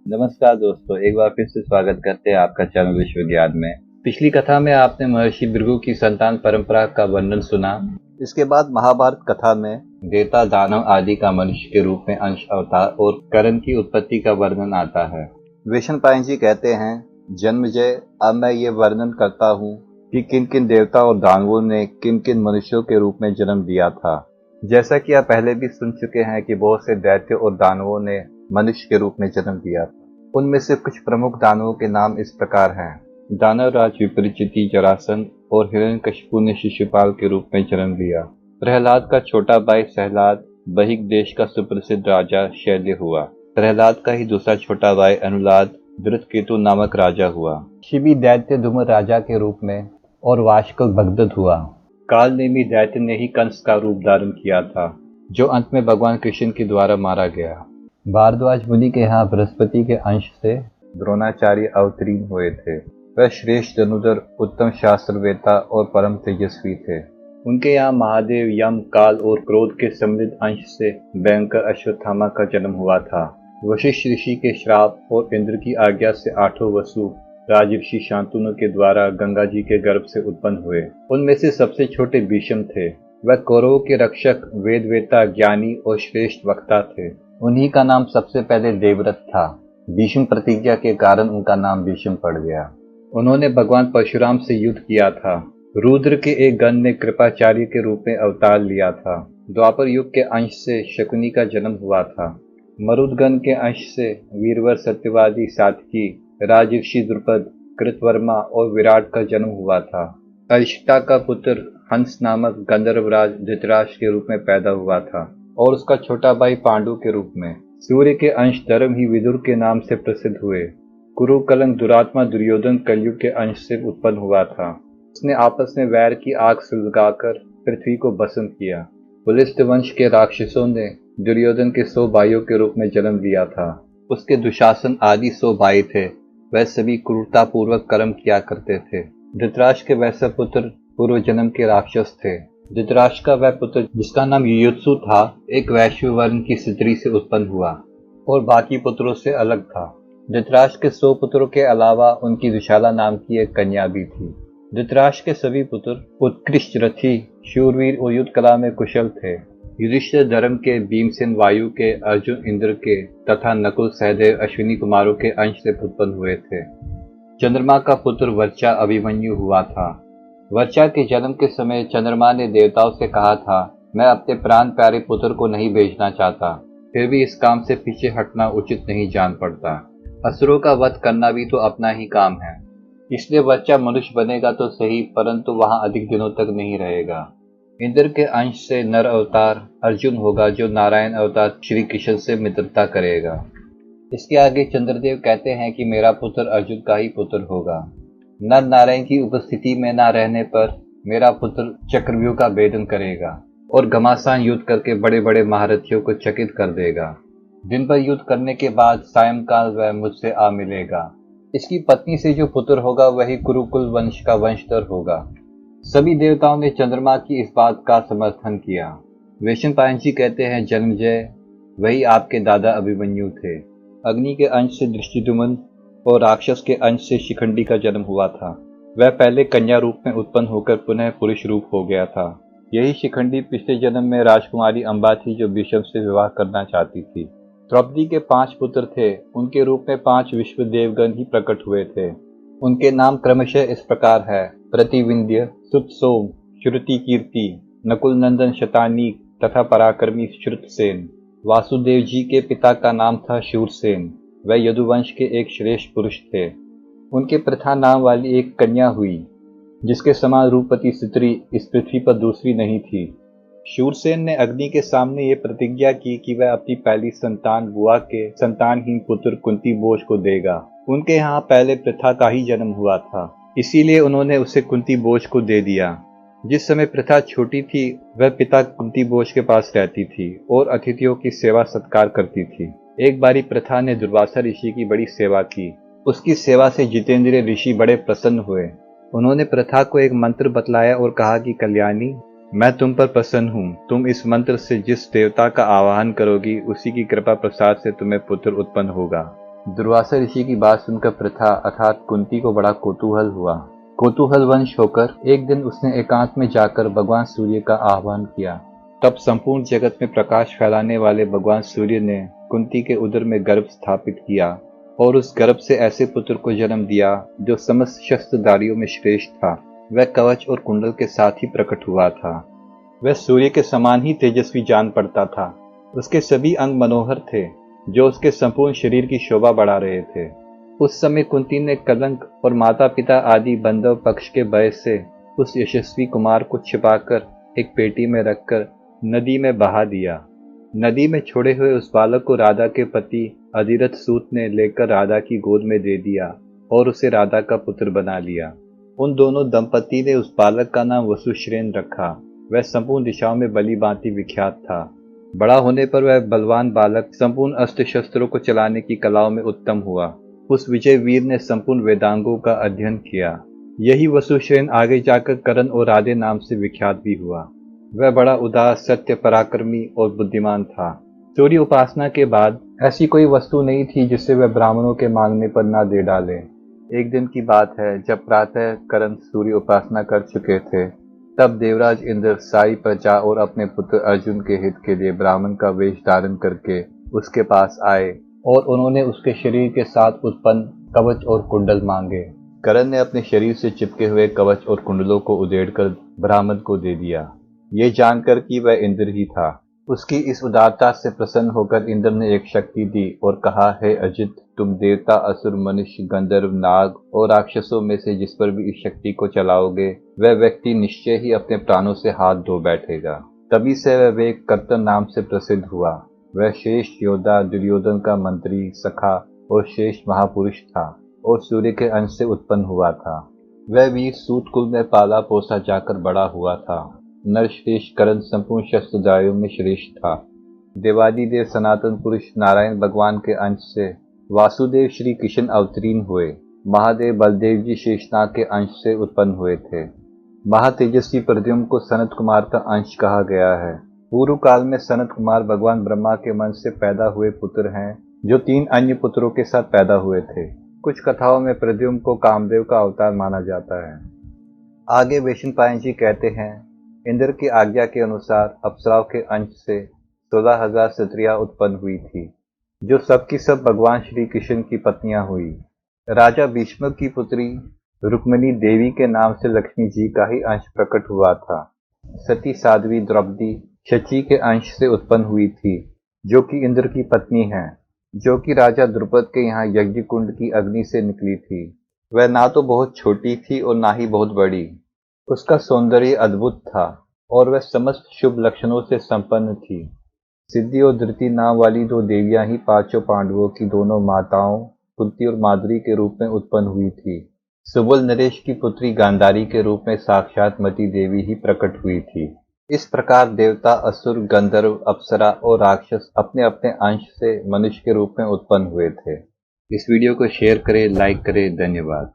नमस्कार दोस्तों, एक बार फिर से स्वागत करते हैं आपका चैनल विश्व ज्ञान में। पिछली कथा में आपने महर्षि भृगु की संतान परंपरा का वर्णन सुना। इसके बाद महाभारत कथा में देवता, दानव आदि का मनुष्य के रूप में अंश, अवतार और करण की उत्पत्ति का वर्णन आता है। विष्णु पायन जी कहते हैं, जन्मजय, अब मैं ये वर्णन करता हूँ कि किन किन देवता और दानवों ने किन किन मनुष्यों के रूप में जन्म दिया था। जैसा कि आप पहले भी सुन चुके हैं कि बहुत से दैत्य और दानवों ने मनुष्य के रूप में जन्म लिया था। उनमें से कुछ प्रमुख दानवों के नाम इस प्रकार हैं। दानवराज विपरीचिति जरासंध और हिरण्यकशिपु ने शिशुपाल के रूप में जन्म लिया। प्रहलाद का छोटा भाई सहलाद बहिक देश का सुप्रसिद्ध राजा शैल्य हुआ। प्रहलाद का ही दूसरा छोटा भाई अनुलाद धृतकेतु नामक राजा हुआ। शिवी दैत्य धूम्र राजा के रूप में और वाशकल भगदत्त हुआ। कालनेमी दैत्य ने ही कंस का रूप धारण किया था, जो अंत में भगवान कृष्ण के द्वारा मारा गया। भारद्वाज मुनि के यहाँ बृहस्पति के अंश से द्रोणाचार्य अवतीर्ण हुए थे। वह श्रेष्ठ धनुधर, उत्तम शास्त्रवेत्ता और परम तेजस्वी थे। उनके यहाँ महादेव, यम, काल और क्रोध के सम्मिलित अंश से भयंकर अश्वत्थामा का जन्म हुआ था। वशिष्ठ ऋषि के श्राप और इंद्र की आज्ञा से 8 वसु राजऋषि शांतनु के द्वारा गंगा जी के गर्भ से उत्पन्न हुए। उनमें से सबसे छोटे भीष्म थे। वह कौरवों के रक्षक, वेदवेता, ज्ञानी और श्रेष्ठ वक्ता थे। उन्हीं का नाम सबसे पहले देवव्रत था। भीष्म प्रतिज्ञा के कारण उनका नाम भीष्म पड़ गया। उन्होंने भगवान परशुराम से युद्ध किया था। रुद्र के एक गण ने कृपाचार्य के रूप में अवतार लिया था। द्वापर युग के अंश से शकुनी का जन्म हुआ था। मरुदगण के अंश से वीरवर, सत्यवादी, सात्विकी, राजऋषि द्रुपद, कृतवर्मा और विराट का जन्म हुआ था। अरिष्टा का पुत्र हंस नामक गंधर्वराज धृतराष्ट्र के रूप में पैदा हुआ था और उसका छोटा भाई पांडु के रूप में। सूर्य के अंश धर्म ही विदुर के नाम से प्रसिद्ध हुए। कुरु कलंक दुरात्मा दुर्योधन कलयुग के अंश से उत्पन्न हुआ था। उसने आपस में वैर की आग सुलगाकर पृथ्वी को भस्म किया। पुलिस्त वंश के राक्षसों ने दुर्योधन के 100 भाइयों के रूप में जन्म लिया था। उसके दुशासन आदि 100 भाई थे। वह सभी क्रूरता पूर्वक कर्म किया करते थे। धृतराष्ट्र के वैसे पुत्र पूर्व जन्म के राक्षस थे। धृतराष्ट्र का वह पुत्र, जिसका नाम युयुत्सु था, एक वैश्य वर्ण की स्त्री से उत्पन्न हुआ और बाकी पुत्रों से अलग था। धृतराष्ट्र के 100 पुत्रों के अलावा उनकी दुशाला नाम की एक कन्या भी थी। धृतराष्ट्र के सभी पुत्र उत्कृष्ट रथी, शूरवीर और युद्ध कला में कुशल थे। युधिष्ठिर धर्म के, भीमसेन वायु के, अर्जुन इंद्र के तथा नकुल सहदेव अश्विनी कुमारों के अंश से उत्पन्न हुए थे। चंद्रमा का पुत्र वर्चा अभिमन्यु हुआ था। वर्चा के जन्म के समय चंद्रमा ने देवताओं से कहा था, मैं अपने प्राण प्यारे पुत्र को नहीं भेजना चाहता, फिर भी इस काम से पीछे हटना उचित नहीं जान पड़ता। असुरों का वध करना भी तो अपना ही काम है, इसलिए वर्चा मनुष्य बनेगा तो सही, परंतु वहां अधिक दिनों तक नहीं रहेगा। इंद्र के अंश से नर अवतार अर्जुन होगा, जो नारायण अवतार श्री कृष्ण से मित्रता करेगा। इसके आगे चंद्रदेव कहते हैं कि मेरा पुत्र अर्जुन का ही पुत्र होगा। नर नारायण की उपस्थिति में न रहने पर मेरा पुत्र चक्रव्यूह का भेदन करेगा और घमासान युद्ध करके बड़े बड़े महारथियों को चकित कर देगा। दिन भर युद्ध करने के बाद सायंकाल वह मुझसे आ मिलेगा। इसकी पत्नी से जो पुत्र होगा वही कुरुकुल वंश का वंशधर होगा। सभी देवताओं ने चंद्रमा की इस बात का समर्थन किया। वैशंपायन पायन जी कहते हैं, जन्मजय, वही आपके दादा अभिमन्यु थे। अग्नि के अंश से दृष्टिद्युम्न और राक्षस के अंश से शिखंडी का जन्म हुआ था। वह पहले कन्या रूप में उत्पन्न होकर पुनः पुरुष रूप हो गया था। यही शिखंडी पिछले जन्म में राजकुमारी अंबा थी, जो भीष्म से विवाह करना चाहती थी। द्रौपदी के 5 पुत्र थे। उनके रूप में 5 विश्व देवगण ही प्रकट हुए थे। उनके नाम क्रमशः इस प्रकार है: प्रतिविंध्य, सुतसोम, श्रुति कीर्ति, नकुल नंदन शतानीक तथा पराक्रमी श्रुतसेन। वासुदेव जी के पिता का नाम था शूरसेन। वह यदुवंश के एक श्रेष्ठ पुरुष थे। उनके प्रथा नाम वाली एक कन्या हुई, जिसके समान रूपवती स्त्री इस पृथ्वी पर दूसरी नहीं थी। शूरसेन ने अग्नि के सामने ये प्रतिज्ञा की कि वह अपनी पहली संतान बुआ के संतानहीन पुत्र कुंती बोज को देगा। उनके यहाँ पहले प्रथा का ही जन्म हुआ था, इसीलिए उन्होंने उसे कुंती बोज को दे दिया। जिस समय प्रथा छोटी थी, वह पिता कुंती बोज के पास रहती थी और अतिथियों की सेवा सत्कार करती थी। एक बारी प्रथा ने दुर्वासा ऋषि की बड़ी सेवा की। उसकी सेवा से जितेंद्रिय ऋषि बड़े प्रसन्न हुए। उन्होंने प्रथा को एक मंत्र बतलाया और कहा कि कल्याणी, मैं तुम पर प्रसन्न हूँ। तुम इस मंत्र से जिस देवता का आवाहन करोगी, उसी की कृपा प्रसाद से तुम्हें पुत्र उत्पन्न होगा। दुर्वासा ऋषि की बात सुनकर पृथा अर्थात कुंती को बड़ा कौतूहल हुआ। कौतूहलवंश होकर एक दिन उसने एकांत में जाकर भगवान सूर्य का आह्वान किया। तब संपूर्ण जगत में प्रकाश फैलाने वाले भगवान सूर्य ने कुंती के उदर में गर्भ स्थापित किया और उस गर्भ से ऐसे पुत्र को जन्म दिया जो समस्त शस्त्रधारियों में श्रेष्ठ था। वह कवच और कुंडल के साथ ही प्रकट हुआ था। वह सूर्य के समान ही तेजस्वी जान पड़ता था। उसके सभी अंग मनोहर थे जो उसके संपूर्ण शरीर की शोभा बढ़ा रहे थे। उस समय कुंती ने कलंक और माता पिता आदि बंधव पक्ष के भय से उस यशस्वी कुमार को छिपाकर एक पेटी में रखकर नदी में बहा दिया। नदी में छोड़े हुए उस बालक को राधा के पति अधिरथ सूत ने लेकर राधा की गोद में दे दिया और उसे राधा का पुत्र बना लिया। उन दोनों दंपति ने उस बालक का नाम वसुश्रेण रखा। वह संपूर्ण दिशाओं में बली भांति विख्यात था। बड़ा होने पर वह बलवान बालक संपूर्ण अस्त्र शस्त्रों को चलाने की कलाओं में उत्तम हुआ। उस विजय वीर ने संपूर्ण वेदांगों का अध्ययन किया। यही वसुश्रेण आगे जाकर करण और राधे नाम से विख्यात भी हुआ। वह बड़ा उदास, सत्य, पराक्रमी और बुद्धिमान था। सूर्य उपासना के बाद ऐसी कोई वस्तु नहीं थी जिसे वह ब्राह्मणों के मांगने पर न दे डाले। एक दिन की बात है, जब प्रातः करण सूर्य उपासना कर चुके थे, तब देवराज इंद्र सारी प्रजा और अपने पुत्र अर्जुन के हित के लिए ब्राह्मण का वेश धारण करके उसके पास आए और उन्होंने उसके शरीर के साथ उत्पन्न कवच और कुंडल मांगे। करण ने अपने शरीर से चिपके हुए कवच और कुंडलों को उधेड़कर ब्राह्मण को दे दिया। ये जानकर कि वह इंद्र ही था। उसकी इस उदारता से प्रसन्न होकर इंद्र ने एक शक्ति दी और कहा, हे अजित, तुम देवता, असुर, मनुष्य, गंधर्व, नाग और राक्षसों में से जिस पर भी इस शक्ति को चलाओगे वह व्यक्ति निश्चय ही अपने प्राणों से हाथ धो बैठेगा। तभी से वह वेग कर्तन नाम से प्रसिद्ध हुआ। वह श्रेष्ठ योद्धा, दुर्योधन का मंत्री, सखा और श्रेष्ठ महापुरुष था और सूर्य के अंश से उत्पन्न हुआ था। वह वीर सूत कुल में पाला पोसा जाकर बड़ा हुआ था। नरश्रेष्ठ करण संपूर्ण शस्त्रधारियों में श्रेष्ठ था। देवादिदेव सनातन पुरुष नारायण भगवान के अंश से वासुदेव श्री कृष्ण अवतीर्ण हुए। महादेव बलदेव जी शेषनाग के अंश से उत्पन्न हुए थे। महातेजस्वी प्रद्युम्न को सनत कुमार का अंश कहा गया है। पूर्व काल में सनत कुमार भगवान ब्रह्मा के मन से पैदा हुए पुत्र हैं जो 3 अन्य पुत्रों के साथ पैदा हुए थे। कुछ कथाओं में प्रद्युम्न को कामदेव का अवतार माना जाता है। आगे वैशंपायन जी कहते हैं, इंद्र की आज्ञा के अनुसार अप्सराओं के अंश से 16,000 स्त्रियां उत्पन्न हुई थी जो सबकी सब भगवान श्री कृष्ण की पत्नियां हुई। राजा भीष्म की पुत्री रुक्मिणी देवी के नाम से लक्ष्मी जी का ही अंश प्रकट हुआ था। सती साध्वी द्रौपदी शची के अंश से उत्पन्न हुई थी जो कि इंद्र की पत्नी है, जो कि राजा द्रुपद के यहाँ यज्ञ कुंड की अग्नि से निकली थी। वह ना तो बहुत छोटी थी और ना ही बहुत बड़ी। उसका सौंदर्य अद्भुत था और वह समस्त शुभ लक्षणों से संपन्न थी। सिद्धि और धृति नाम वाली 2 देवियां ही 5 पांडवों की दोनों माताओं कुंती और माद्री के रूप में उत्पन्न हुई थी। सुबल नरेश की पुत्री गांधारी के रूप में साक्षात मती देवी ही प्रकट हुई थी। इस प्रकार देवता, असुर, गंधर्व, अप्सरा और राक्षस अपने अपने अंश से मनुष्य के रूप में उत्पन्न हुए थे। इस वीडियो को शेयर करें, लाइक करें। धन्यवाद।